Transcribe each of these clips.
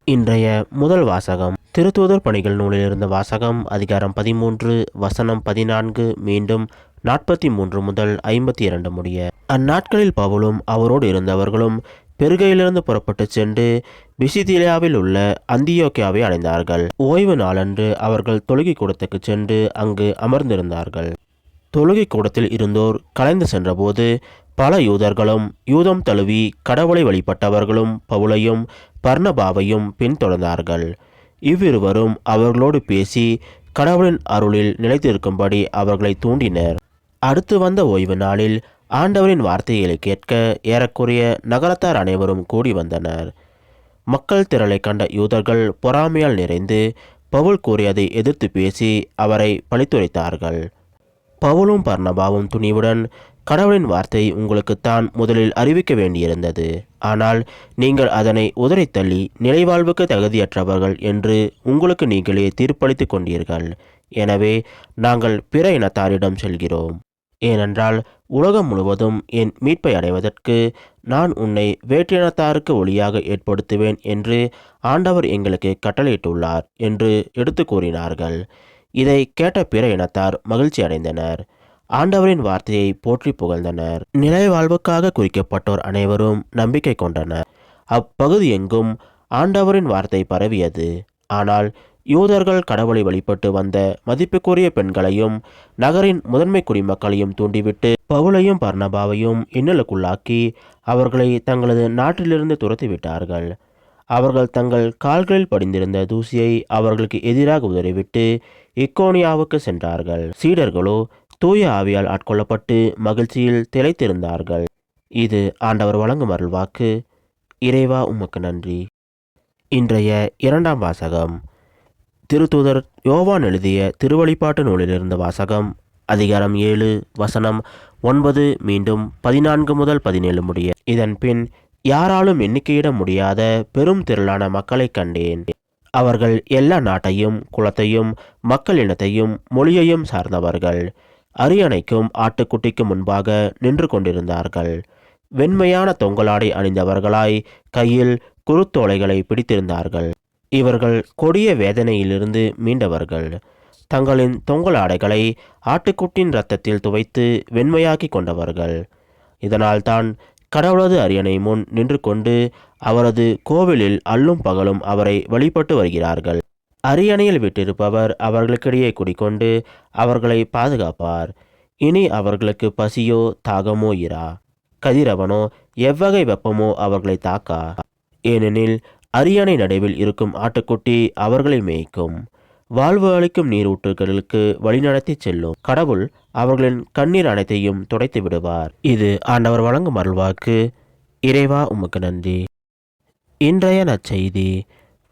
இன்றைய முதல் வாசகம் திருத்தூதர் பணிகள் நூலிலிருந்த வாசகம் அதிகாரம் 13 வசனம் 14 மீண்டும் 43 முதல் 52 முடிய. அந்நாட்களில் பவுலும் அவரோடு இருந்தவர்களும் பெருகையிலிருந்து புறப்பட்டு சென்று பிசிதிலியாவில் உள்ள அந்தியோக்கியாவை அடைந்தார்கள். ஓய்வு நாளன்று அவர்கள் தொழுகை கூடத்துக்கு சென்று அங்கு அமர்ந்திருந்தார்கள். தொழுகை கூடத்தில் இருந்தோர் கலைந்து சென்றபோது பல யூதர்களும் யூதம் தழுவி கடவுளை வழிபட்டவர்களும் பவுலையும் பர்னபாவையும் பின்தொடர்ந்தார்கள். இவ்விருவரும் அவர்களோடு பேசி கடவுளின் அருளில் நிலைத்திருக்கும்படி அவர்களை தூண்டினர். அடுத்து வந்த ஓய்வு நாளில் ஆண்டவரின் வார்த்தைகளை கேட்க ஏறக்குறைய நகரத்தார் அனைவரும் கூடி வந்தனர். மக்கள் திரளை கண்ட யூதர்கள் பொறாமையால் நிறைந்து பவுல் கூறியதை எதிர்த்து பேசி அவரை பழித்துரைத்தார்கள். பவுலும் பர்னபாவும் துணிவுடன், கடவுளின் வார்த்தை உங்களுக்குத்தான் முதலில் அறிவிக்க வேண்டியிருந்தது. ஆனால் நீங்கள் அதனை உதறி தள்ளி நிலைவாழ்வுக்கு தகுதியற்றவர்கள் என்று உங்களுக்கு நீங்களே தீர்ப்பளித்து கொண்டீர்கள். எனவே நாங்கள் பிற இனத்தாரிடம் செல்கிறோம். ஏனென்றால் உலகம் முழுவதும் என் மீட்பை அடைவதற்கு நான் உன்னை வேற்றினத்தாருக்கு ஒளியாக ஏற்படுத்துவேன் என்று ஆண்டவர் எங்களுக்கு கட்டளையிட்டுள்ளார் என்று எடுத்து கூறினார்கள். இதை கேட்ட பிற இனத்தார் மகிழ்ச்சி அடைந்தனர். ஆண்டவரின் வார்த்தையை போற்றி புகழ்ந்தனர். நிலை வாழ்வுக்காக குறிக்கப்பட்டோர் அனைவரும் நம்பிக்கை கொண்டனர். அப்பகுதி எங்கும் ஆண்டவரின் வார்த்தை பரவியது. ஆனால் யூதர்கள் கடவுளை வழிபட்டு வந்த மதிப்புக்குரிய பெண்களையும் நகரின் முதன்மை குடிமக்களையும் தூண்டிவிட்டு பவுலையும் பர்னபாவையும் இன்னலுக்குள்ளாக்கி அவர்களை தங்களது நாட்டிலிருந்து துரத்திவிட்டார்கள். அவர்கள் தங்கள் கால்களில் படிந்திருந்த தூசியை அவர்களுக்கு எதிராக உதறிவிட்டு இக்கோனியாவுக்கு சென்றார்கள். சீடர்களோ தூய ஆவியால் ஆட்கொள்ளப்பட்டு மகிழ்ச்சியில் திளைத்திருந்தார்கள். இது ஆண்டவர் வழங்கும் அருள்வாக்கு. இறைவா உமக்கு நன்றி. இன்றைய இரண்டாம் வாசகம் திருத்தூதர் யோவான் எழுதிய திருவழிபாட்டு நூலிலிருந்த வாசகம் அதிகாரம் 7 வசனம் 9 மீண்டும் 14 முதல் 17 முடிய. இதன் பின் யாராலும் எண்ணிக்கையிட முடியாத பெரும் திரளான மக்களை கண்டேன். அவர்கள் எல்லா நாட்டையும் குலத்தையும் மக்கள் இனத்தையும் மொழியையும் சார்ந்தவர்கள். அரியணைக்கும் ஆட்டுக்குட்டிக்கும் முன்பாக நின்று கொண்டிருந்தார்கள். வெண்மையான தொங்கலாடை அணிந்தவர்களாய் கையில் குருத்தோலைகளை பிடித்திருந்தார்கள். இவர்கள் கொடிய வேதனையிலிருந்து மீண்டவர்கள். தங்களின் தொங்கலாடைகளை ஆட்டுக்குட்டின் இரத்தத்தில் துவைத்து வெண்மையாக்கி கொண்டவர்கள். இதனால்தான் கடவுளது அரியணை முன் நின்று கொண்டு அவரது கோவிலில் அல்லும் பகலும் அவரை வழிபட்டு வருகிறார்கள். அரியணையில் விட்டிருப்பவர் அவர்களுக்கிடையே குடிக்கொண்டு அவர்களை பாதுகாப்பார். இனி அவர்களுக்கு பசியோ தாகமோ இரா. கதிரவனோ எவ்வகை வெப்பமோ அவர்களை தாக்கா. ஏனெனில் அரியணை நடுவில் இருக்கும் ஆட்டுக்குட்டி அவர்களை மேய்க்கும். வாழ்வு அளிக்கும் நீரூற்றுகளுக்கு வழிநடத்தி செல்லும். கடவுள் அவர்களின் கண்ணீர் அனைத்தையும் துடைத்து விடுவார். இது ஆண்டவர் வழங்கும் அருள்வாக்கு. இறைவா உமக்கு நன்றி. இன்றைய நற்செய்தி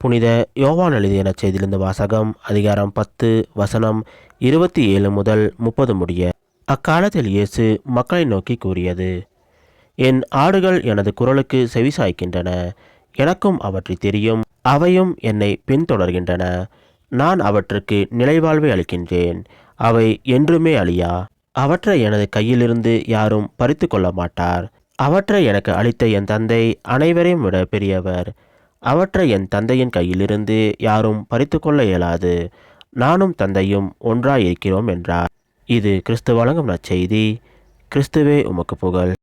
புனித யோவான் எழுதிய நற்செய்தியிலிருந்து வாசகம் அதிகாரம் 10 வசனம் 27 முதல் 30 முடிய. அக்காலத்தில் இயேசு மக்களை நோக்கி கூறியது: என் ஆடுகள் எனது குரலுக்கு செவிசாய்க்கின்றன. எனக்கும் அவற்றை தெரியும். அவையும் என்னை பின்தொடர்கின்றன. நான் அவற்றுக்கு நிலைவாழ்வை அளிக்கின்றேன். அவை என்றுமே அழியா. அவற்றை எனது கையிலிருந்து யாரும் பறித்து கொள்ள மாட்டார். அவற்றை எனக்கு அளித்த என் தந்தை அனைவரையும் விட பெரியவர். அவற்றை என் தந்தையின் கையிலிருந்து யாரும் பறித்து கொள்ள இயலாது. நானும் தந்தையும் ஒன்றாயிருக்கிறோம் என்றார். இது கிறிஸ்து வழங்கும் நற்செய்தி. கிறிஸ்துவே உமக்கு புகழ்.